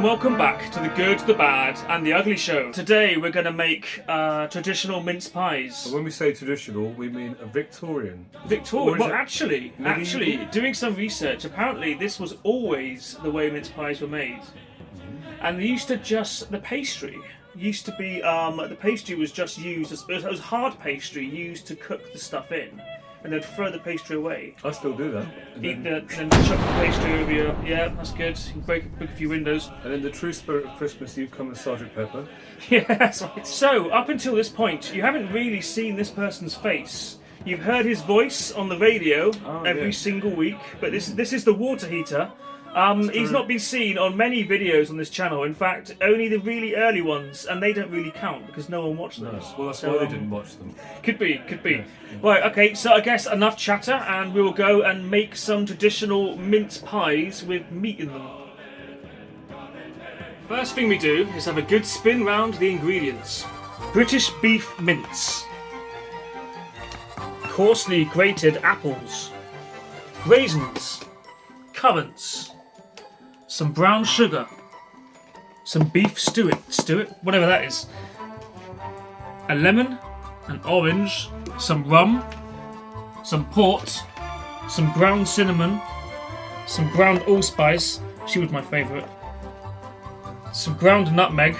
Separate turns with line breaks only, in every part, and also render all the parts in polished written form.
and welcome back to the good, the bad and the ugly show. Today we're going to make traditional mince pies.
When we say traditional, we mean a Victorian.
Well, actually, doing some research, apparently this was always the way mince pies were made. And they used to the pastry used to be, the pastry was just used, it was hard pastry used to cook the stuff in. And they'd throw the pastry away.
I still do that.
Then chuck the pastry over your... Yeah, that's good. You can break a few windows.
And in the true spirit of Christmas, you come as Sergeant Pepper.
Yeah, that's right. So, up until this point, you haven't really seen this person's face. You've heard his voice on the radio every single week, but this is the water heater. He's not been seen on many videos on this channel. In fact, only the really early ones, and they don't really count because no one watched them.
Well, that's why they didn't watch them.
Could be. Yeah. Right, okay, so I guess enough chatter, and we will go and make some traditional mince pies with meat in them. First thing we do is have a good spin round the ingredients. British beef mince, coarsely grated apples, raisins, currants, some brown sugar, some beef suet, whatever that is, a lemon, an orange, some rum, some port, some ground cinnamon, some ground allspice, she was my favourite, some ground nutmeg,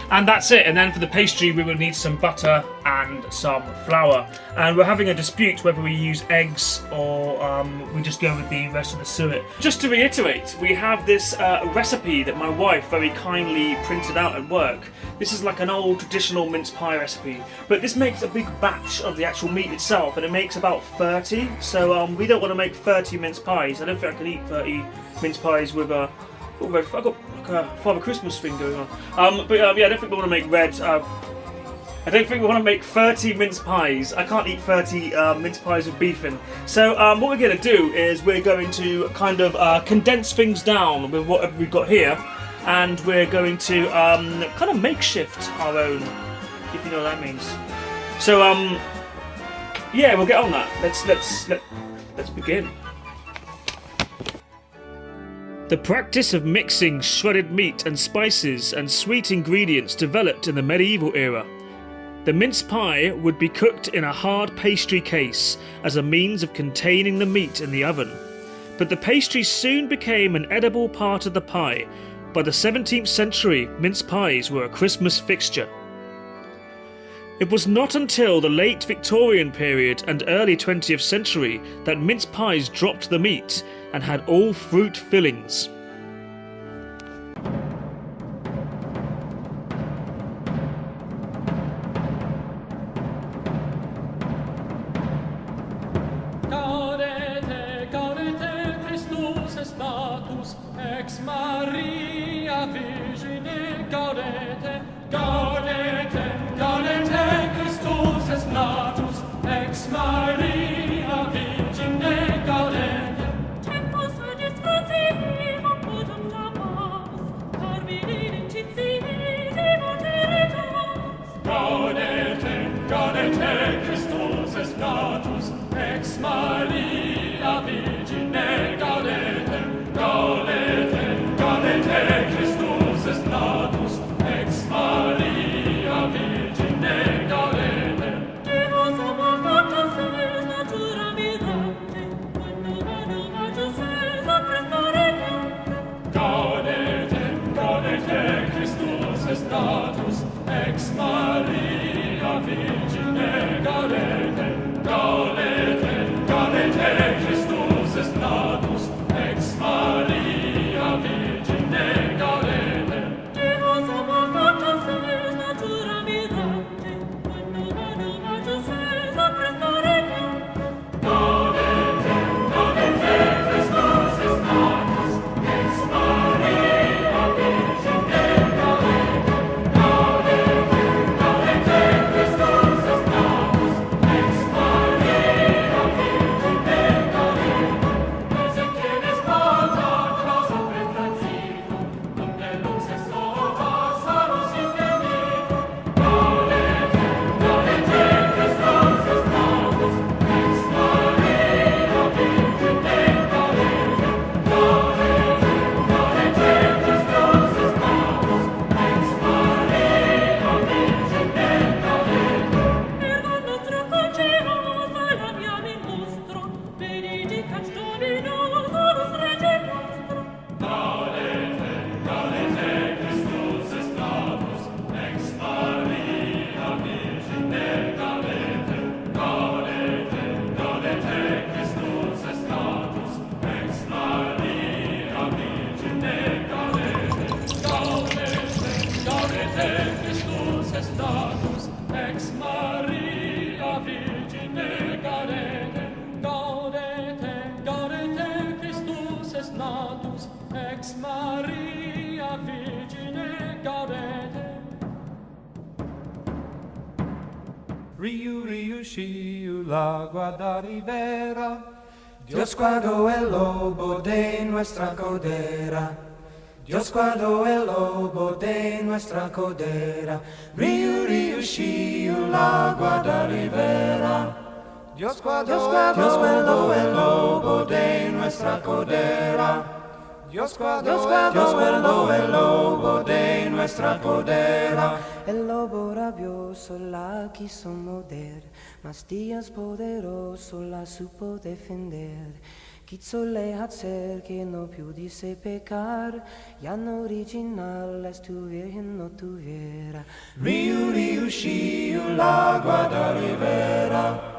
and that's it. And then for the pastry we will need some butter and some flour. And we're having a dispute whether we use eggs or we just go with the rest of the suet. Just to reiterate, we have this recipe that my wife very kindly printed out at work. This is like an old traditional mince pie recipe, but this makes a big batch of the actual meat itself, and it makes about 30. So we don't want to make 30 mince pies. I don't think I can eat 30 mince pies with a... I've got like a Father Christmas thing going on. Yeah, I don't think we want to make I don't think we want to make 30 mince pies. I can't eat 30 mince pies with beef in. So what we're going to do is we're going to kind of condense things down with what we've got here, and we're going to kind of makeshift our own, if you know what that means. So yeah, we'll get on that. Let's begin. The practice of mixing shredded meat and spices and sweet ingredients developed in the medieval era. The mince pie would be cooked in a hard pastry case as a means of containing the meat in the oven. But the pastry soon became an edible part of the pie. By the 17th century, mince pies were a Christmas fixture. It was not until the late Victorian period and early 20th century that mince pies dropped the meat and had all fruit fillings.
Gaudete, gaudete, Christus est natus, ex Maria Virgine, gaudete, gaudete, gaudete, Christus est natus, ex Maria Virgine, gaudete. Gaudete, gaudete, Christus est natus, ex Maria Virgine, gaudete, gaudete, gaudete, Christus est natus, ex Maria Virgine, gaudete. Deus amatus es natura mirante, quando Jesus apprestarete. Gaudete, gaudete, Christus est natus, ex Maria Virgine, gaudete, gaudete, gaudete, Christus est natus, ex Maria Virgine, gaudete. Deus amatus es natura mirante, quando Jesus apprestarete. Gaudete, gaudete, Christus est natus, ex Maria Virgine, gaudete. Gaudete, gaudete, Christus est natus, ex Maria Christus est natus, ex Maria Virgine gaudete, gaudete, gaudete, Christus est natus, ex Maria Virgine gaudete.
Riu, riu, sciu, la guarda rivera, Dios guardó el lobo de nuestra codera, Dios guardó el lobo de nuestra codera. Riu, riu, sciu, la guarda rivera, Dios guardó el lobo de nuestra codera. Dios guardó el lobo de nuestra codera.
El lobo rabioso la quiso morder, mas Dios poderoso la supo defender. Quizzole hacer que no pudiese pecar, ya no original tu virgen no tuviera.
Riu, riu, sciu, la guarda rivera.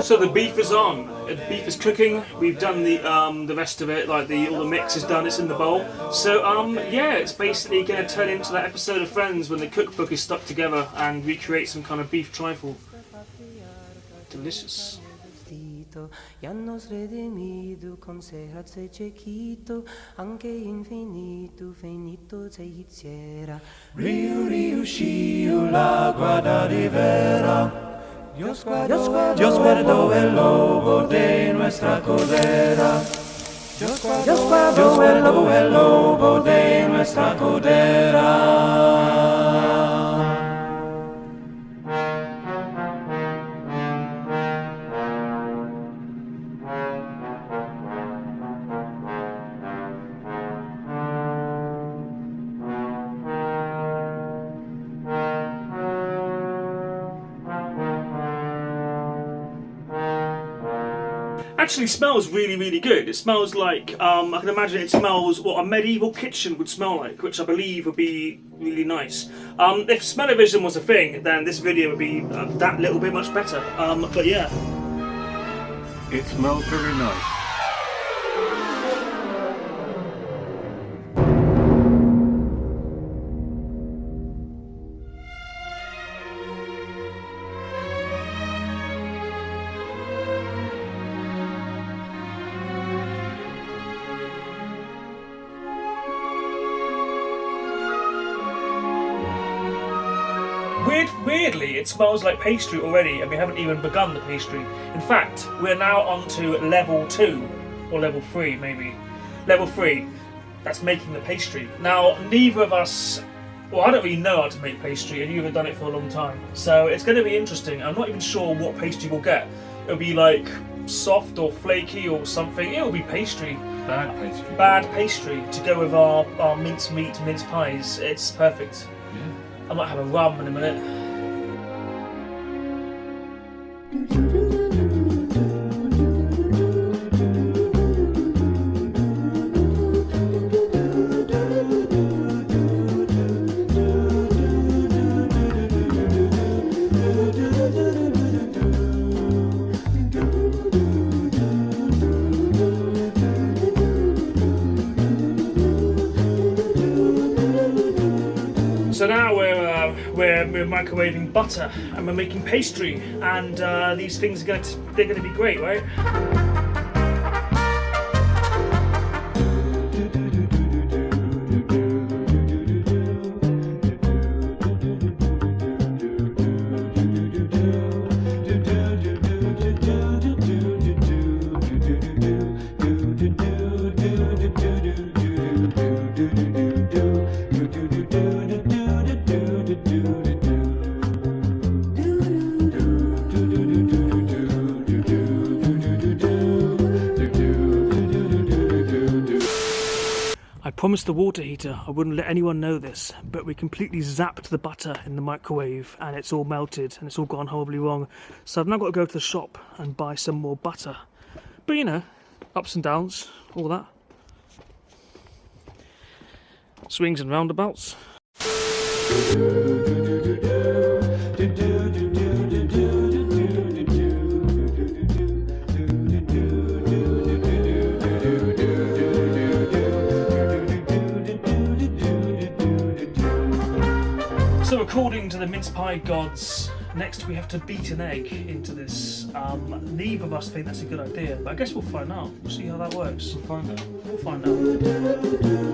So the beef is on. The beef is cooking. We've done the rest of it, like all the mix is done. It's in the bowl. So yeah, it's basically going to turn into that episode of Friends when the cookbook is stuck together and recreate some kind of beef trifle. Delicious.
Ya nos redimido con se chiquito, anche infinito, finito se hiciera.
Riu, riu, sciu, la guarda rivera. Dios guardó el lobo de nuestra codera. Dios guardó el lobo de nuestra codera.
Actually smells really, really good. It smells like, I can imagine it smells what a medieval kitchen would smell like, which I believe would be really nice. If smell-o-vision was a thing, then this video would be that little bit much better. But yeah.
It smells very nice.
Weirdly, it smells like pastry already, and we haven't even begun the pastry. In fact, we're now on to level 2, or level 3 maybe. Level 3, that's making the pastry. Now, neither of us, well, I don't really know how to make pastry, and you haven't done it for a long time. So it's going to be interesting. I'm not even sure what pastry we'll get. It'll be like soft or flaky or something. It'll be pastry.
Bad pastry.
Bad pastry to go with our mince pies. It's perfect.
Yeah.
I might have a rum in a minute. So now we're microwaving butter and we're making pastry, and these things are they're gonna be great, right? I promised the water heater I wouldn't let anyone know this, but we completely zapped the butter in the microwave and it's all melted and it's all gone horribly wrong. So I've now got to go to the shop and buy some more butter. But you know, ups and downs, all that. Swings and roundabouts. So according to the mince pie gods, next we have to beat an egg into this. Neither of us think that's a good idea, but I guess we'll find out. We'll see how that works.
We'll find out.
We'll find out.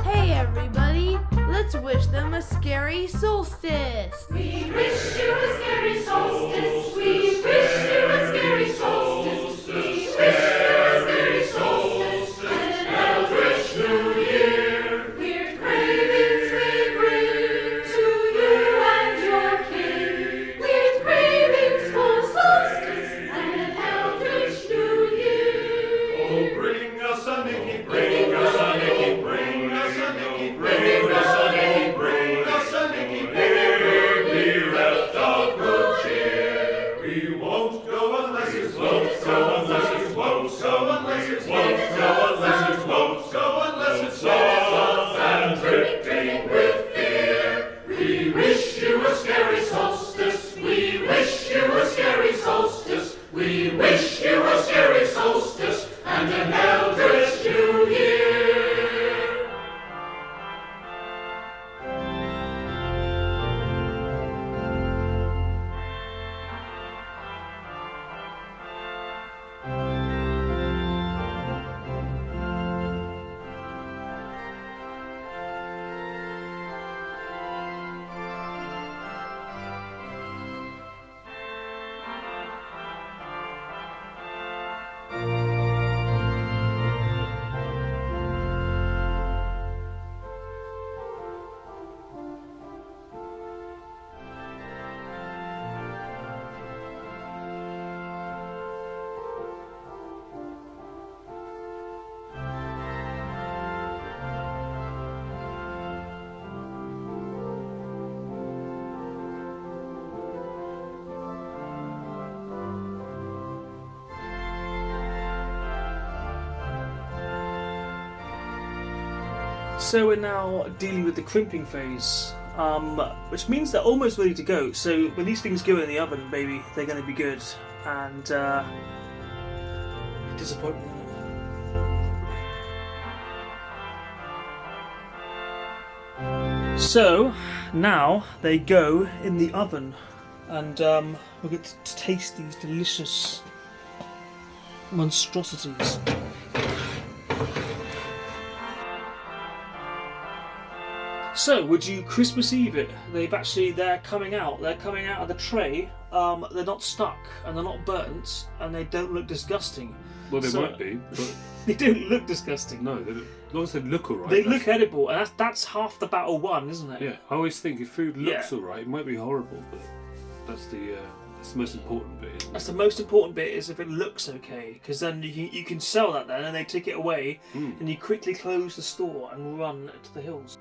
Hey everybody, let's wish them a scary solstice.
We wish you a scary solstice. We wish you a scary solstice. We wish you a scary solstice and an eldritch new year. Weird cravings we bring to you and your king. Weird cravings for solstice and an eldritch new year.
Oh, bring us a Nicky, bring us a Nicky, bring us a Nicky, bring us a Nicky, bring us a Nicky, we left our good cheer. We won't go unless it won't go unless it won't go unless it won't go unless it won't go unless it's soft and dripping with fear. We wish you a scary solstice. We wish you a scary solstice. We wish you a scary solstice and an eldritch new year.
So we're now dealing with the crimping phase, which means they're almost ready to go. So when these things go in the oven, baby, they're going to be good. And disappointment. So now they go in the oven, and we'll get to taste these delicious monstrosities. So, would you Christmas Eve it? They're coming out. They're coming out of the tray. They're not stuck, and they're not burnt, and they don't look disgusting.
Well, they might be, but
They don't look disgusting.
no, as long as they look alright.
They look edible, and that's half the battle won, isn't it?
Yeah, I always think if food looks
Yeah.
alright, it might be horrible, but that's the most important bit, isn't it?
That's the most important bit, is if it looks okay, because then you can sell that then, and they take it away, and you quickly close the store and run to the hills.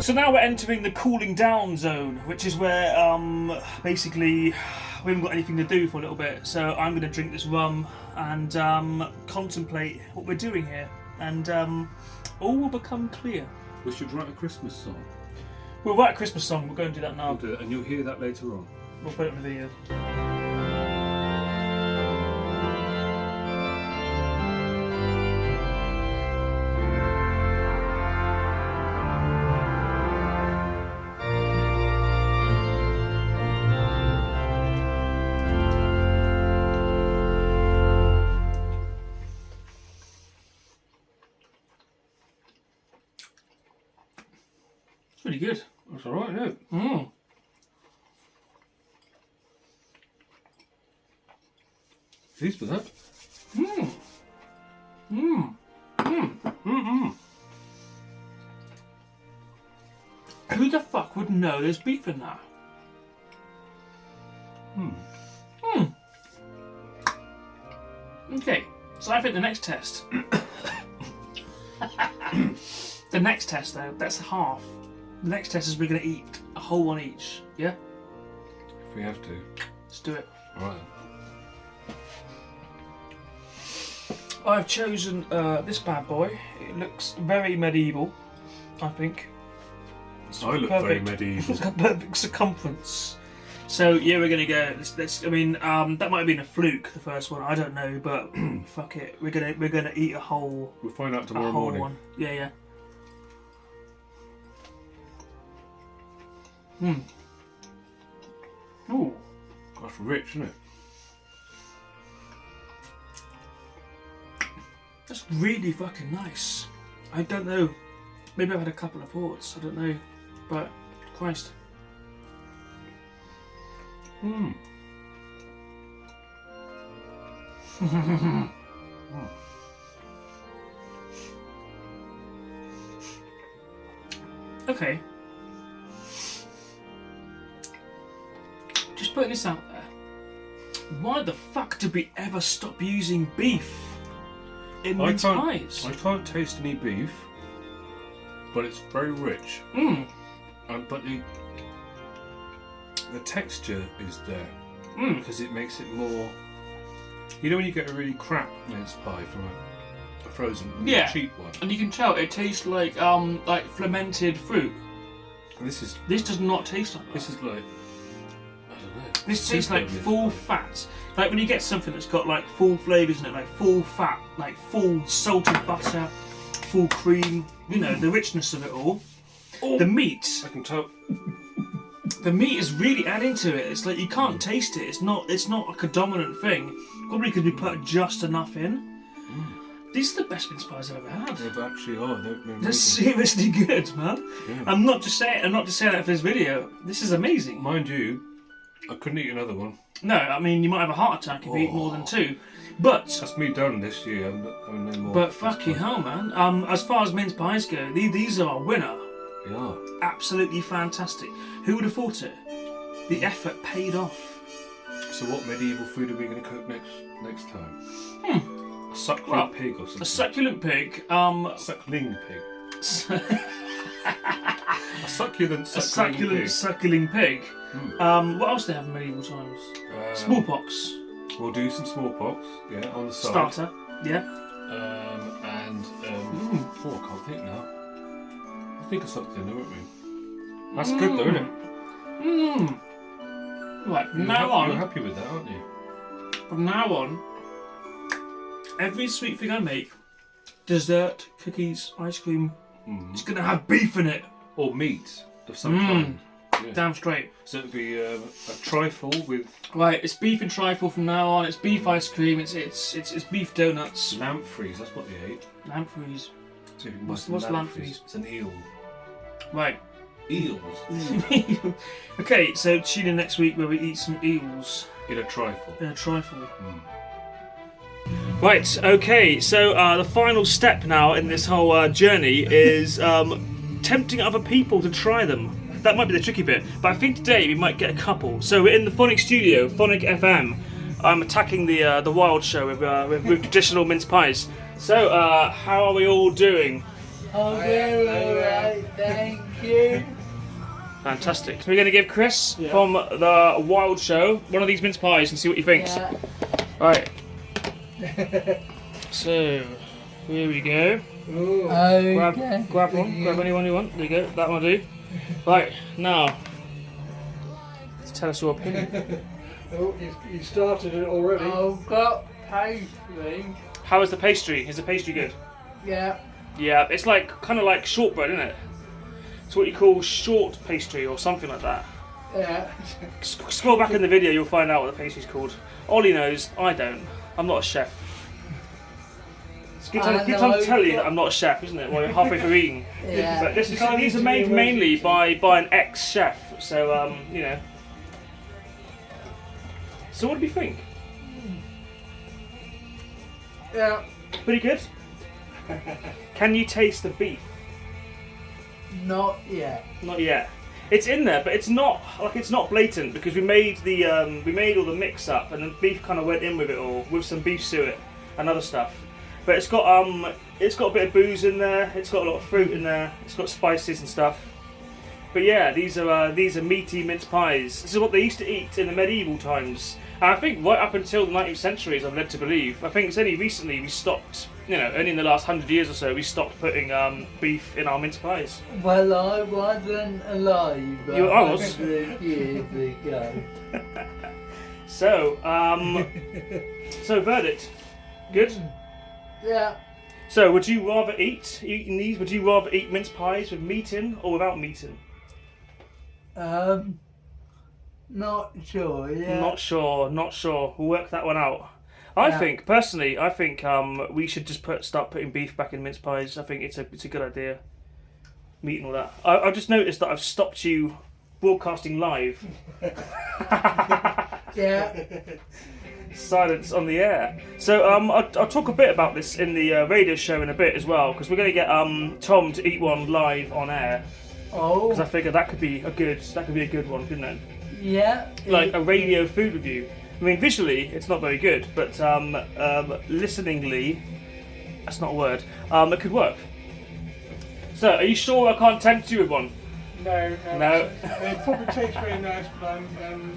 So now we're entering the cooling down zone, which is where basically we haven't got anything to do for a little bit. So I'm going to drink this rum and contemplate what we're doing here, and all will become clear.
We should write a Christmas song.
We'll write a Christmas song. We'll go and do that now.
We'll do it, and you'll hear that later on.
We'll put it in the video. Pretty good.
That's alright, yeah.
Mm.
Pleased with that.
Mm. Mm. Mm. Mm-mm. Who the fuck would know there's beef in that? Mm. Okay, so I think the next test. The next test though, that's half. The next test is we're going to eat a whole one each. Yeah?
If we have to.
Let's do it.
Alright.
I've chosen this bad boy. It looks very medieval, I think.
I look very medieval.
It's got perfect circumference. So yeah, we're gonna go. Let's I mean, that might have been a fluke, the first one. I don't know, but fuck it. We're gonna eat a whole.
We'll find out tomorrow
a whole
morning.
one. Yeah. Ooh.
That's rich, isn't it?
That's really fucking nice. I don't know. Maybe I've had a couple of ports. I don't know, but Christ. Okay. Just putting this out there. Why the fuck did we ever stop using beef in mince pies?
I can't taste any beef, but it's very rich. But the texture is there because it makes it more. You know when you get a really crap mince pie from a frozen, cheap one,
and you can tell it tastes like fermented fruit.
This
does not taste like that.
This is like, I don't know.
This tastes like full fat. Like when you get something that's got like full flavours in it, like full fat, like full salted butter, full cream. You know the richness of it all. The meat.
I can tell.
The meat is really adding to it. It's like you can't taste it. It's not like a dominant thing. Probably because we put just enough in. These are the best mince pies I've ever had.
They actually are. They're
They're seriously good, man.
Yeah.
I'm not just saying that for this video. This is amazing.
Mind you, I couldn't eat another one.
No, I mean you might have a heart attack if you eat more than two. But
That's me done this year. I'm no more.
but fucking hell, man. As far as mince pies go, these are a winner.
They are.
Absolutely fantastic. Who would have thought it? The effort paid off.
So what medieval food are we going to cook next time? A succulent pig or something.
A succulent pig.
Suckling pig. A succulent
Suckling pig. What else do they have in medieval times? Smallpox.
We'll do some smallpox. Yeah, on the side.
Starter. Yeah.
Oh, I can't think now. We'll think of something, won't we? That's good, though, isn't it?
Right. From now on.
You're happy with that, aren't you?
From now on, every sweet thing I make, dessert, cookies, ice cream, it's gonna have beef in it.
Or meat of some kind. Yeah.
Damn straight.
So it'd be a trifle with
Right, it's beef and trifle from now on. It's beef ice cream. It's beef donuts.
lampreys. That's what they ate.
Lampreys.
So
What's lampreys?
It's an eel.
Right.
Eels
Okay, so tune in next week where we eat some eels
in a trifle.
in a trifle. Right. Okay. So the final step now in this whole journey is tempting other people to try them. That might be the tricky bit, but I think today we might get a couple. So we're in the Phonic studio, Phonic FM. I'm attacking the Wild show with traditional mince pies. So how are we all doing?
Oh, very alright, thank you.
Fantastic. We're going to give Chris from the Wild show one of these mince pies and see what he thinks.
Yeah.
Right. So here we go.
Okay.
Grab one. Grab anyone you want. There you go. That one will do. Right, now, tell us your opinion.
Oh, you started it already.
I've got pastry.
How is the pastry? Is the pastry good?
Yeah.
Yeah, it's like kind of like shortbread, isn't it? It's what you call short pastry or something like that.
Yeah.
Scroll back in the video, you'll find out what the pastry's called. Ollie knows, I don't. I'm not a chef. It's good time to tell you that I'm not a chef, isn't it? While you're halfway through eating.
Yeah.
But these are made mainly by an ex-chef, so you know. So what do you think?
Yeah.
Pretty good. Can you taste the beef?
Not yet.
Not yet. It's in there, but it's not blatant because we made all the mix up and the beef kind of went in with it all with some beef suet and other stuff. But it's got it's got a bit of booze in there. It's got a lot of fruit in there. It's got spices and stuff. But yeah, these are meaty mince pies. This is what they used to eat in the medieval times. And I think right up until the 19th century, as I'm led to believe. I think it's only recently we stopped, only in the last 100 years or so, we stopped putting beef in our mince pies.
Well, I wasn't alive.
I was.
100 years ago.
So, verdict. Good?
Yeah.
So, would you rather eating these, would you rather eat mince pies with meat in or without meat in?
Not sure, yeah.
Not sure. We'll work that one out. I think we should just start putting beef back in mince pies. I think it's a good idea. Meat and all that. I've just noticed that I've stopped you broadcasting live.
Yeah.
Silence on the air. So I'll talk a bit about this in the radio show in a bit as well, because we're going to get Tom to eat one live on air.
Oh.
Because I figure that could be a good one, couldn't it?
Yeah.
Like a radio food review. I mean, visually it's not very good, but listeningly, that's not a word. It could work. So, are you sure I can't tempt you with one?
No.
No.
It probably tastes very nice, but I'm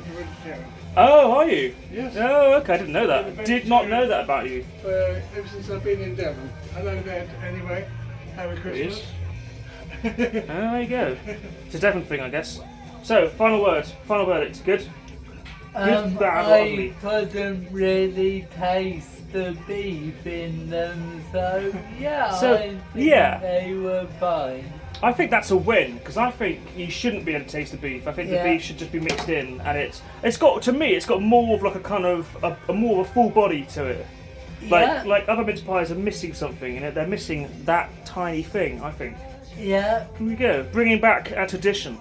vegetarian.
Oh, are you?
Yes.
Oh, okay. I didn't know that. Did not know that about you.
Ever since I've been in Devon. Hello there, anyway. Have a Christmas.
Oh, there you go. It's a Devon thing, I guess. So, final verdict. Good? Good, bad, or ugly?
I couldn't really taste the beef in them, so I think they were fine.
I think that's a win, because I think you shouldn't be able to taste the beef. I think the beef should just be mixed in, and it's got more of like a kind of a more of a full body to it. Like other mince pies are missing something, and they're missing that tiny thing, I think.
Yeah.
Here we go, bringing back a tradition.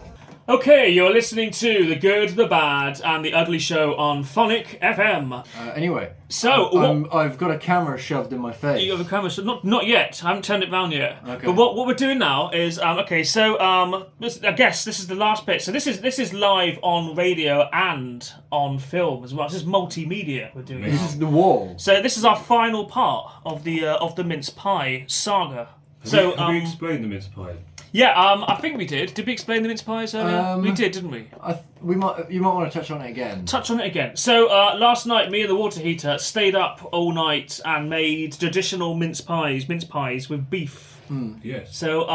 Okay, you're listening to The Good, The Bad and The Ugly Show on Phonic FM.
Anyway,
so
I've got a camera shoved in my face.
You have a camera, so not yet. I haven't turned it round yet.
Okay.
But what we're doing now is I guess this is the last bit. So this is live on radio and on film as well. This is multimedia we're doing.
This is the wall.
So this is our final part of the mince pie saga.
Have you explained the mince pie?
Yeah, I think we did. Did we explain the mince pies earlier? We did, didn't we?
You might want to touch on it again.
So last night, me and the water heater stayed up all night and made traditional mince pies with beef.
Yes.
So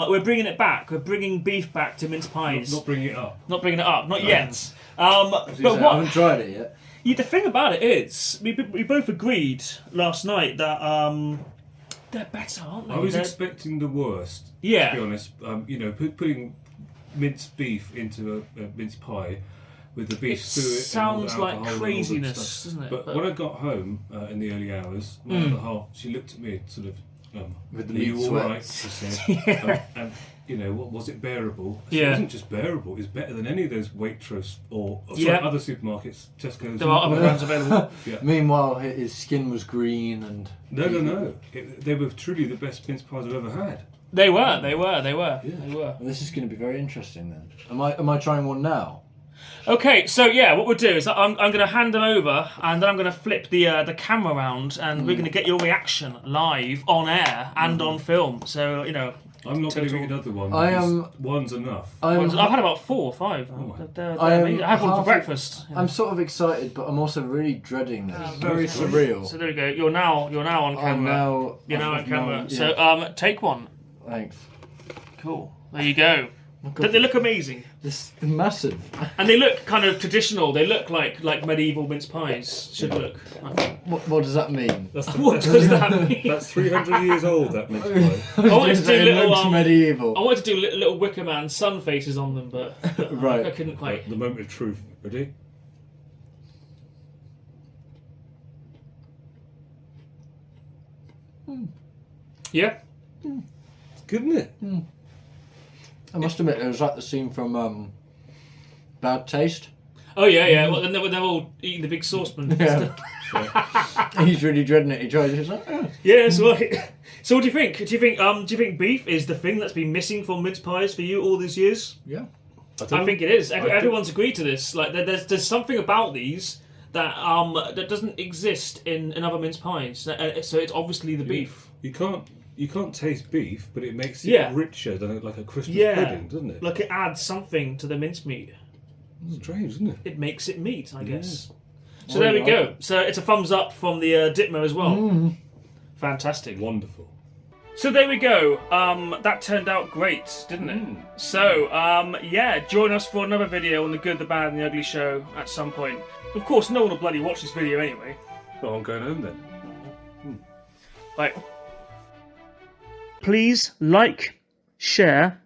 we're bringing it back. We're bringing beef back to mince pies.
Not bringing it up.
Not bringing it up. Not yet.
But I haven't tried it yet.
Yeah, the thing about it is, we both agreed last night that they're better, aren't they?
I was expecting the worst.
Yeah.
To be honest, putting minced beef into a mince pie with the beef suet
sounds
and all the
like
alcohol and all
craziness,
that stuff.
doesn't it?
But when I got home in the early hours, my other half, she looked at me sort of,
with the
"Are you
meat
all right?"
sweats.
She said, what was it bearable? I said, It wasn't just bearable. It's better than any of those Waitrose or other supermarkets, Tesco's.
There are other brands available.
Yeah.
Meanwhile, his skin was green and...
No. They were truly the best mince pies I've ever had.
They were.
Yeah.
Well, this is going to be very interesting then. Am I trying one now?
Okay, so what we'll do is I'm going to hand them over, and then I'm going to flip the camera around, and we're going to get your reaction live on air and on film. So
I'm not going to eat another one. One's enough.
I've had about 4 or 5. I had one for breakfast.
I'm sort of excited, but I'm also really dreading this. It's very surreal.
So there we go. You're now on camera. You're now on camera.
Yeah.
So take one.
Thanks.
Cool. There you go. They look amazing.
This is massive.
And they look kind of traditional. They look like medieval mince pies should look. I think.
What does that mean?
What does that mean?
That's 300 years old, that mince pie.
I wanted to do little
medieval.
I wanted to do little Wicker Man sun faces on them, but
right.
I couldn't quite.
The moment of truth. Ready?
Yeah.
It's good, isn't it?
I must admit, it was like the scene from Bad Taste.
Oh yeah. Well, then they're all eating the big saucepan.
Yeah. He's really dreading it. He tries. He's like,
Yeah, that's right. So what do you think? Do you think beef is the thing that's been missing from mince pies for you all these years?
Yeah.
I think it is. Everyone's agreed to this. Like there's something about these that that doesn't exist in other mince pies. So it's obviously the beef.
You you can't taste beef, but it makes it
Yeah.
richer than like a Christmas
Yeah.
pudding, doesn't it?
Like it adds something to the mincemeat.
Strange, isn't it?
It makes it meat, I guess. So
Oh,
there we
yeah.
go. So it's a thumbs up from the Ditmo as well. Fantastic.
Wonderful.
So there we go. That turned out great, didn't it? So, yeah, join us for another video on the Good, the Bad, and the Ugly show at some point. Of course, no one will bloody watch this video anyway.
Well, I'm going home then.
Right. Please like, share,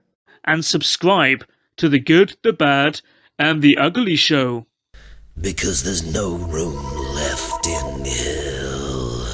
and subscribe to the Good, the Bad, and the Ugly show.
Because there's no room left in hell.